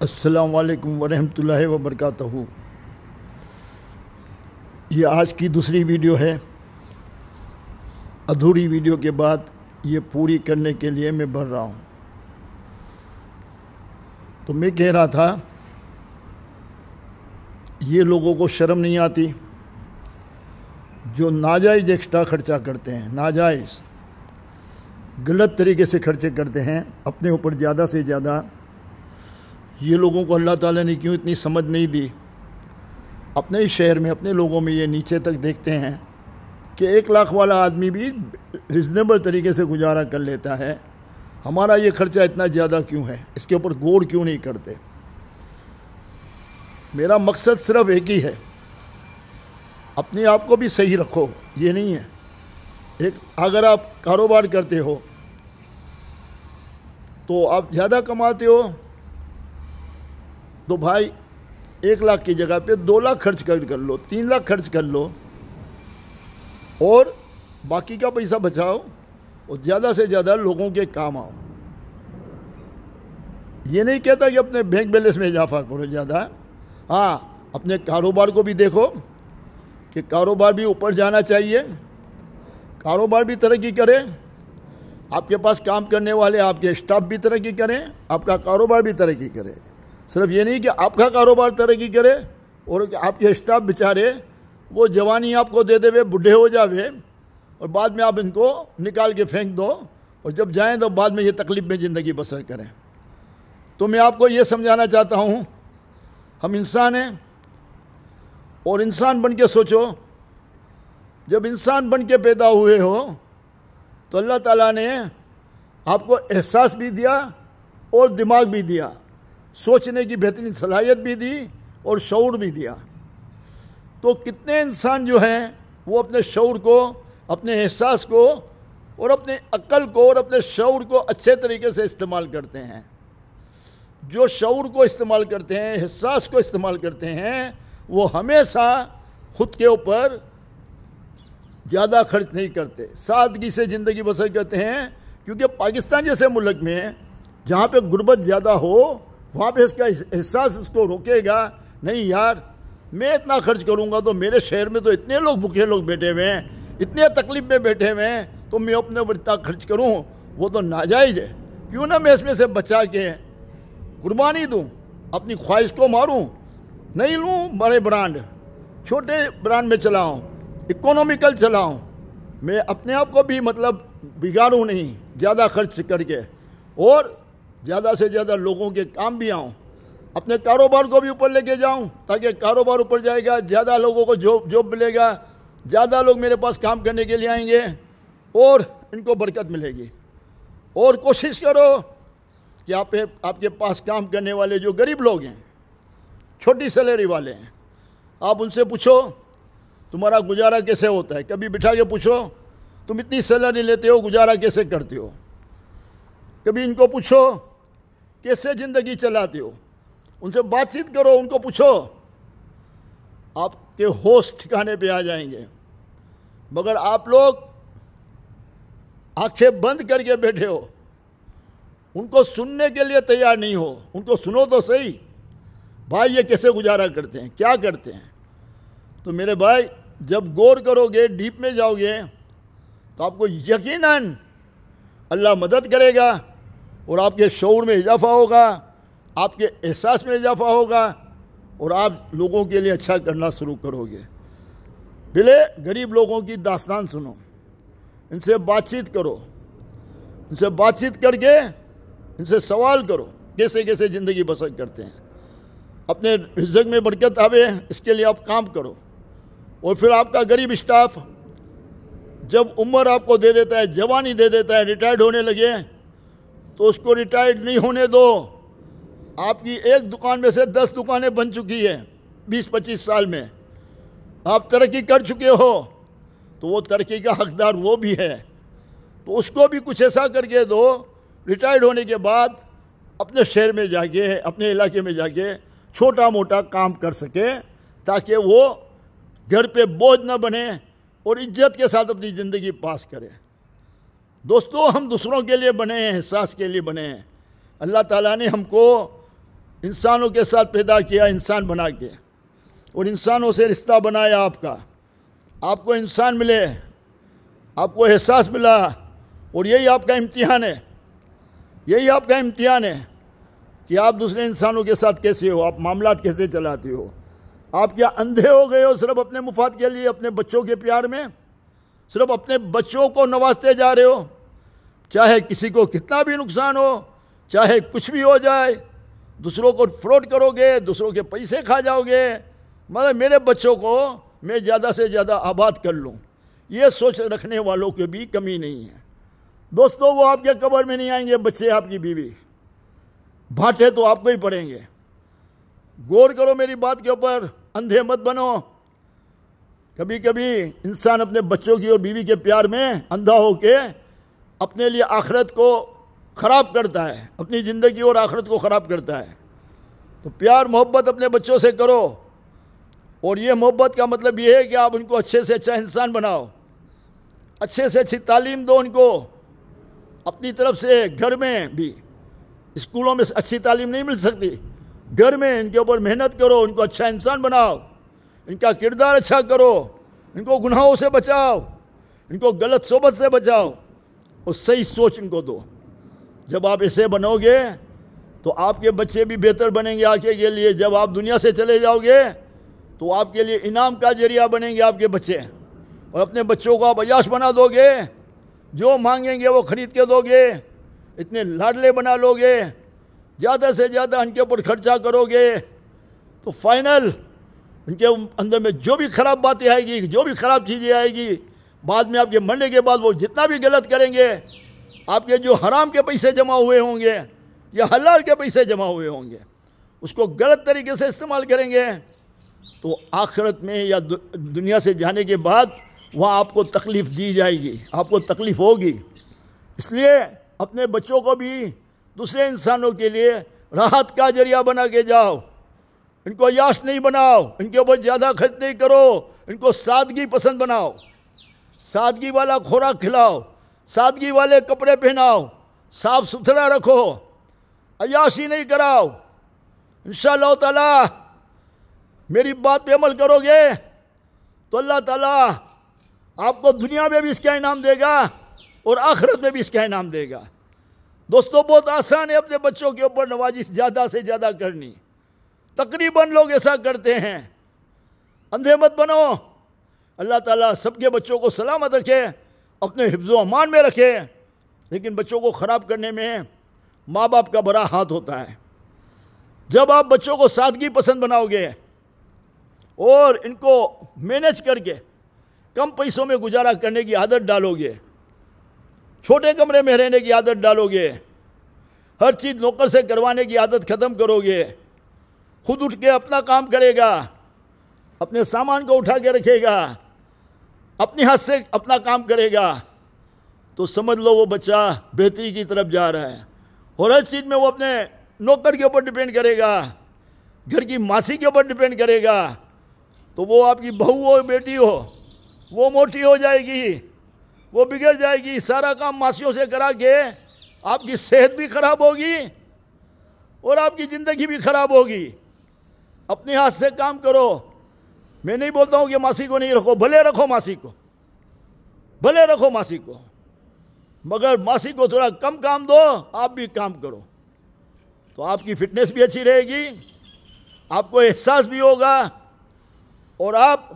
السلام علیکم ورحمۃ اللہ وبرکاتہ۔ یہ آج کی دوسری ویڈیو ہے۔ ادھوری ویڈیو کے بعد یہ پوری کرنے کے لیے میں بڑھ رہا ہوں۔ تو میں کہہ رہا تھا یہ لوگوں کو شرم نہیں آتی جو ناجائز ایکسٹرا خرچہ کرتے ہیں، ناجائز غلط طریقے سے خرچے کرتے ہیں اپنے اوپر زیادہ سے زیادہ۔ یہ لوگوں کو اللہ تعالیٰ نے کیوں اتنی سمجھ نہیں دی؟ اپنے ہی شہر میں اپنے لوگوں میں یہ نیچے تک دیکھتے ہیں کہ 1 لاکھ والا آدمی بھی ریزنیبل طریقے سے گزارا کر لیتا ہے، ہمارا یہ خرچہ اتنا زیادہ کیوں ہے؟ اس کے اوپر غور کیوں نہیں کرتے؟ میرا مقصد صرف ایک ہی ہے، اپنے آپ کو بھی صحیح رکھو۔ یہ نہیں ہے اگر آپ کاروبار کرتے ہو تو آپ زیادہ کماتے ہو تو بھائی 1 لاکھ کی جگہ پہ 2 لاکھ خرچ کر لو، 3 لاکھ خرچ کر لو اور باقی کا پیسہ بچاؤ اور زیادہ سے زیادہ لوگوں کے کام آؤ۔ یہ نہیں کہتا کہ اپنے بینک بیلنس میں اضافہ کرو زیادہ، ہاں اپنے کاروبار کو بھی دیکھو کہ کاروبار بھی اوپر جانا چاہیے، کاروبار بھی ترقی کرے، آپ کے پاس کام کرنے والے آپ کے اسٹاف بھی ترقی کریں، آپ کا کاروبار بھی ترقی کرے۔ صرف یہ نہیں کہ آپ کا کاروبار ترقی کرے اور آپ کے اسٹاف بیچارے وہ جوانی آپ کو دے دے ہوئے بڈھے ہو جاوے اور بعد میں آپ ان کو نکال کے پھینک دو اور جب جائیں تو بعد میں یہ تکلیف میں زندگی بسر کریں۔ تو میں آپ کو یہ سمجھانا چاہتا ہوں، ہم انسان ہیں اور انسان بن کے سوچو۔ جب انسان بن کے پیدا ہوئے ہو تو اللہ تعالیٰ نے آپ کو احساس بھی دیا اور دماغ بھی دیا، سوچنے کی بہترین صلاحیت بھی دی اور شعور بھی دیا۔ تو کتنے انسان جو ہیں وہ اپنے شعور کو، اپنے احساس کو اور اپنے عقل کو اور اپنے شعور کو اچھے طریقے سے استعمال کرتے ہیں۔ جو شعور کو استعمال کرتے ہیں، احساس کو استعمال کرتے ہیں، وہ ہمیشہ خود کے اوپر زیادہ خرچ نہیں کرتے، سادگی سے زندگی بسر کرتے ہیں۔ کیونکہ پاکستان جیسے ملک میں جہاں پہ غربت زیادہ ہو وہاں پہ اس کا احساس اس کو روکے گا نہیں، یار میں اتنا خرچ کروں گا تو میرے شہر میں تو اتنے لوگ بھوکے لوگ بیٹھے ہوئے ہیں، اتنے تکلیف میں بیٹھے ہوئے ہیں، تو میں اپنے اوپر اتنا خرچ کروں، وہ تو ناجائز ہے۔ کیوں نہ میں اس میں سے بچا کے قربانی دوں، اپنی خواہش کو ماروں، نہیں لوں بڑے برانڈ، چھوٹے برانڈ میں چلاؤں، اکونومیکل چلاؤں، میں اپنے آپ کو بھی بگاڑوں نہیں زیادہ خرچ کر کے اور زیادہ سے زیادہ لوگوں کے کام بھی آؤں، اپنے کاروبار کو بھی اوپر لے کے جاؤں تاکہ کاروبار اوپر جائے گا، زیادہ لوگوں کو جاب ملے گا، زیادہ لوگ میرے پاس کام کرنے کے لیے آئیں گے اور ان کو برکت ملے گی۔ اور کوشش کرو کہ آپ کے پاس کام کرنے والے جو غریب لوگ ہیں، چھوٹی سیلری والے ہیں، آپ ان سے پوچھو تمہارا گزارا کیسے ہوتا ہے، کبھی بٹھا کے پوچھو تم اتنی سیلری لیتے ہو گزارا کیسے کرتے ہو، کبھی ان کو پوچھو کیسے زندگی چلاتے ہو، ان سے بات چیت کرو، ان کو پوچھو، آپ کے ہوش ٹھکانے پہ آ جائیں گے۔ مگر آپ لوگ آنکھیں بند کر کے بیٹھے ہو، ان کو سننے کے لیے تیار نہیں ہو۔ ان کو سنو تو صحیح، بھائی یہ کیسے گزارا کرتے ہیں، کیا کرتے ہیں۔ تو میرے بھائی جب غور کرو گے، ڈیپ میں جاؤ گے تو آپ کو یقیناً اللہ مدد کرے گا اور آپ کے شعور میں اضافہ ہوگا، آپ کے احساس میں اضافہ ہوگا اور آپ لوگوں کے لیے اچھا کرنا شروع کرو گے۔ پہلے غریب لوگوں کی داستان سنو، ان سے بات چیت کرو، ان سے بات چیت کر کے ان سے سوال کرو کیسے کیسے زندگی بسر کرتے ہیں، اپنے رزق میں برکت آوے اس کے لیے آپ کام کرو۔ اور پھر آپ کا غریب اسٹاف جب عمر آپ کو دے دیتا ہے، جوانی دے دیتا ہے، ریٹائرڈ ہونے لگے تو اس کو ریٹائرڈ نہیں ہونے دو۔ آپ کی ایک دکان میں سے 10 دکانیں بن چکی ہیں 20-25 سال میں، آپ ترقی کر چکے ہو تو وہ ترقی کا حقدار وہ بھی ہے، تو اس کو بھی کچھ ایسا کر کے دو ریٹائرڈ ہونے کے بعد اپنے شہر میں جا کے، اپنے علاقے میں جا کے چھوٹا موٹا کام کر سکے تاکہ وہ گھر پہ بوجھ نہ بنے اور عزت کے ساتھ اپنی زندگی پاس کرے۔ دوستو ہم دوسروں کے لیے بنے ہیں، احساس کے لیے بنے ہیں۔ اللہ تعالیٰ نے ہم کو انسانوں کے ساتھ پیدا کیا انسان بنا کے، اور انسانوں سے رشتہ بنایا آپ کا، آپ کو انسان ملے، آپ کو احساس ملا، اور یہی آپ کا امتحان ہے، یہی آپ کا امتحان ہے کہ آپ دوسرے انسانوں کے ساتھ کیسے ہو، آپ معاملات کیسے چلاتے ہو۔ آپ کیا اندھے ہو گئے ہو صرف اپنے مفاد کے لیے، اپنے بچوں کے پیار میں، صرف اپنے بچوں کو نوازتے جا رہے ہو، چاہے کسی کو کتنا بھی نقصان ہو، چاہے کچھ بھی ہو جائے، دوسروں کو فراڈ کرو گے، دوسروں کے پیسے کھا جاؤ گے، مگر میرے بچوں کو میں زیادہ سے زیادہ آباد کر لوں، یہ سوچ رکھنے والوں کی بھی کمی نہیں ہے۔ دوستو، وہ آپ کے قبر میں نہیں آئیں گے، بچے آپ کی بیوی، بھاٹے تو آپ کو ہی پڑیں گے۔ غور کرو میری بات کے اوپر، اندھے مت بنو۔ کبھی کبھی انسان اپنے بچوں کی اور بیوی کے پیار میں اندھا ہو کے اپنے لیے آخرت کو خراب کرتا ہے، اپنی زندگی اور آخرت کو خراب کرتا ہے۔ تو پیار محبت اپنے بچوں سے کرو، اور یہ محبت کا مطلب یہ ہے کہ آپ ان کو اچھے سے اچھا انسان بناؤ، اچھے سے اچھی تعلیم دو ان کو، اپنی طرف سے گھر میں بھی۔ اسکولوں میں اچھی تعلیم نہیں مل سکتی، گھر میں ان کے اوپر محنت کرو، ان کو اچھا انسان بناؤ، ان کا کردار اچھا کرو، ان کو گناہوں سے بچاؤ، ان کو غلط صحبت سے بچاؤ، اور صحیح سوچ ان کو دو۔ جب آپ ایسے بنو گے تو آپ کے بچے بھی بہتر بنیں گے آگے کے لیے۔ جب آپ دنیا سے چلے جاؤ گے تو آپ کے لیے انعام کا ذریعہ بنیں گے آپ کے بچے، اور اپنے بچوں کو آپ عیاش بنا دو گے، جو مانگیں گے وہ خرید کے دو گے، اتنے لاڈلے بنا لو گے، زیادہ سے زیادہ ان کے اوپر خرچہ کرو گے، تو فائنل ان کے اندر میں جو بھی خراب باتیں آئے گی، جو بھی خراب چیزیں آئے گی، بعد میں آپ کے مرنے کے بعد وہ جتنا بھی غلط کریں گے، آپ کے جو حرام کے پیسے جمع ہوئے ہوں گے یا حلال کے پیسے جمع ہوئے ہوں گے، اس کو غلط طریقے سے استعمال کریں گے، تو آخرت میں یا دنیا سے جانے کے بعد وہاں آپ کو تکلیف دی جائے گی، آپ کو تکلیف ہوگی۔ اس لیے اپنے بچوں کو بھی دوسرے انسانوں کے لیے راحت کا ذریعہ بنا کے جاؤ، ان کو عیاش نہیں بناؤ، ان کے اوپر زیادہ خرچ نہیں کرو، ان کو سادگی پسند بناؤ، سادگی والا خوراک کھلاؤ، سادگی والے کپڑے پہناؤ، صاف ستھرا رکھو، عیاشی نہیں کراؤ۔ انشاءاللہ تعالی میری بات پہ عمل کرو گے تو اللہ تعالیٰ آپ کو دنیا میں بھی اس کا انعام دے گا اور آخرت میں بھی اس کا انعام دے گا۔ دوستو، بہت آسان ہے اپنے بچوں کے اوپر نوازش زیادہ سے زیادہ کرنی، تقریباً لوگ ایسا کرتے ہیں۔ اندھے مت بنو، اللہ تعالیٰ سب کے بچوں کو سلامت رکھے، اپنے حفظ و امان میں رکھے، لیکن بچوں کو خراب کرنے میں ماں باپ کا بڑا ہاتھ ہوتا ہے۔ جب آپ بچوں کو سادگی پسند بناؤ گے اور ان کو مینج کر کے کم پیسوں میں گزارا کرنے کی عادت ڈالو گے، چھوٹے کمرے میں رہنے کی عادت ڈالو گے، ہر چیز نوکر سے کروانے کی عادت ختم کرو گے، خود اٹھ کے اپنا کام کرے گا، اپنے سامان کو اٹھا کے رکھے گا، اپنے ہاتھ سے اپنا کام کرے گا، تو سمجھ لو وہ بچہ بہتری کی طرف جا رہا ہے۔ اور ہر چیز میں وہ اپنے نوکر کے اوپر ڈیپینڈ کرے گا، گھر کی ماسی کے اوپر ڈیپینڈ کرے گا، تو وہ آپ کی بہو ہو بیٹی ہو، وہ موٹی ہو جائے گی، وہ بگڑ جائے گی، سارا کام ماسیوں سے کرا کے آپ کی صحت بھی خراب ہوگی اور آپ کی زندگی بھی خراب ہوگی۔ اپنے ہاتھ سے کام کرو۔ میں نہیں بولتا ہوں کہ ماسی کو نہیں رکھو، بھلے رکھو ماسی کو، بھلے رکھو ماسی کو، مگر ماسی کو تھوڑا کم کام دو، آپ بھی کام کرو، تو آپ کی فٹنس بھی اچھی رہے گی، آپ کو احساس بھی ہوگا، اور آپ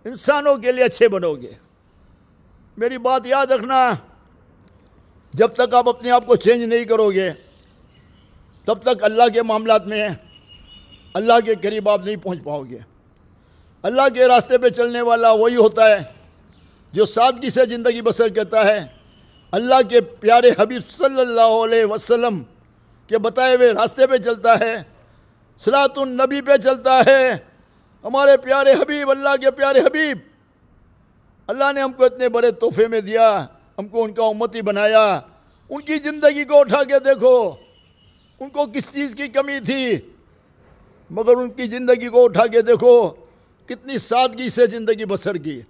انسانوں کے لیے اچھے بنو گے۔ میری بات یاد رکھنا، جب تک آپ اپنے آپ کو چینج نہیں کرو گے تب تک اللہ کے معاملات میں اللہ کے قریب آپ نہیں پہنچ پاؤ گے۔ اللہ کے راستے پہ چلنے والا وہی ہوتا ہے جو سادگی سے زندگی بسر کرتا ہے، اللہ کے پیارے حبیب صلی اللہ علیہ وسلم کے بتائے ہوئے راستے پہ چلتا ہے، صراط النبی پہ چلتا ہے۔ ہمارے پیارے حبیب، اللہ کے پیارے حبیب، اللہ نے ہم کو اتنے بڑے تحفے میں دیا، ہم کو ان کا امتی بنایا۔ ان کی زندگی کو اٹھا کے دیکھو، ان کو کس چیز کی کمی تھی، مگر ان کی زندگی کو اٹھا کے دیکھو کتنی سادگی سے زندگی بسر کی۔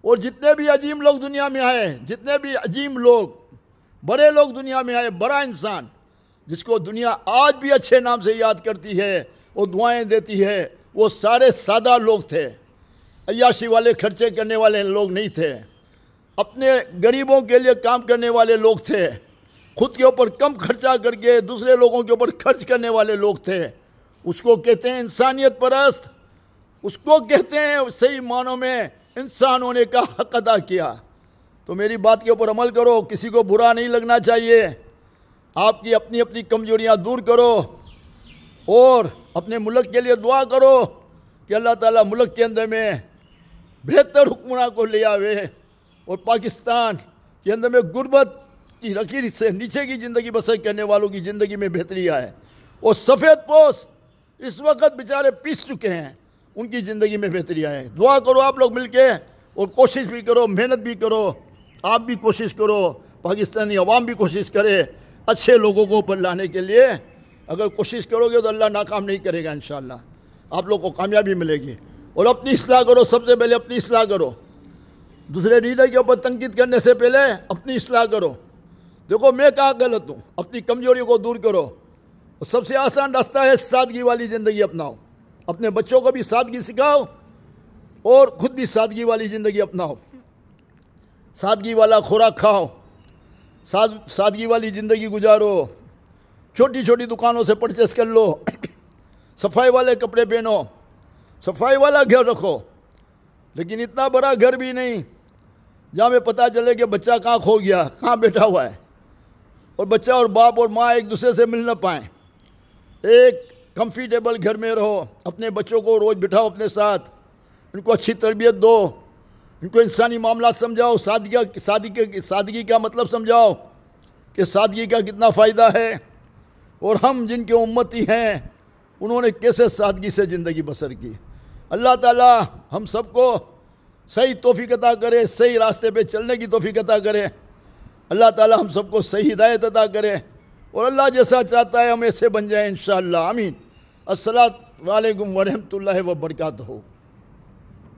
اور جتنے بھی عظیم لوگ دنیا میں آئے، جتنے بھی عظیم لوگ، بڑے لوگ دنیا میں آئے، بڑا انسان جس کو دنیا آج بھی اچھے نام سے یاد کرتی ہے، وہ دعائیں دیتی ہے، وہ سارے سادہ لوگ تھے، عیاشی والے خرچے کرنے والے لوگ نہیں تھے، اپنے غریبوں کے لیے کام کرنے والے لوگ تھے، خود کے اوپر کم خرچہ کر کے دوسرے لوگوں کے اوپر خرچ کرنے والے لوگ تھے۔ اس کو کہتے ہیں انسانیت پرست، اس کو کہتے ہیں صحیح معنوں میں انسان ہونے کا حق ادا کیا۔ تو میری بات کے اوپر عمل کرو، کسی کو برا نہیں لگنا چاہیے، آپ کی اپنی اپنی کمزوریاں دور کرو اور اپنے ملک کے لیے دعا کرو کہ اللہ تعالیٰ ملک کے اندر میں بہتر حکمراں کو لے آوے اور پاکستان کے اندر میں غربت کی لکیر سے نیچے کی زندگی بسر کرنے والوں کی زندگی میں بہتری آئے، اور سفید پوش اس وقت بیچارے پیس چکے ہیں، ان کی زندگی میں بہتری آئے۔ دعا کرو آپ لوگ مل کے، اور کوشش بھی کرو، محنت بھی کرو، آپ بھی کوشش کرو، پاکستانی عوام بھی کوشش کرے اچھے لوگوں کو اوپر لانے کے لیے۔ اگر کوشش کرو گے تو اللہ ناکام نہیں کرے گا، انشاءاللہ آپ لوگ کو کامیابی ملے گی۔ اور اپنی اصلاح کرو، سب سے پہلے اپنی اصلاح کرو، دوسرے لیڈر کے اوپر تنقید کرنے سے پہلے اپنی اصلاح کرو۔ دیکھو میں کہاں غلط ہوں، اپنی کمزوریوں کو دور کرو۔ اور سب سے آسان راستہ ہے سادگی والی زندگی اپناؤ، اپنے بچوں کو بھی سادگی سکھاؤ اور خود بھی سادگی والی زندگی اپناؤ، سادگی والا خوراک کھاؤ، سادگی والی زندگی گزارو، چھوٹی چھوٹی دکانوں سے پرچیز کر لو، صفائی والے کپڑے پہنو، صفائی والا گھر رکھو، لیکن اتنا بڑا گھر بھی نہیں جہاں میں پتہ چلے کہ بچہ کہاں کھو گیا، کہاں بیٹھا ہوا ہے، اور بچہ اور باپ اور ماں ایک دوسرے سے مل نہ پائیں۔ ایک کمفرٹیبل گھر میں رہو، اپنے بچوں کو روز بٹھاؤ اپنے ساتھ، ان کو اچھی تربیت دو، ان کو انسانی معاملات سمجھاؤ، سادگی کا مطلب سمجھاؤ کہ سادگی کا کتنا فائدہ ہے، اور ہم جن کے امتی ہیں انہوں نے کیسے سادگی سے زندگی بسر کی۔ اللہ تعالیٰ ہم سب کو صحیح توفیق عطا کرے، صحیح راستے پہ چلنے کی توفیق عطا کرے، اللہ تعالیٰ ہم سب کو صحیح ہدایت عطا کرے، اور اللہ جیسا چاہتا ہے ہم ایسے بن جائیں انشاءاللہ، آمین۔ السلام علیکم ورحمۃ اللہ وبرکاتہ۔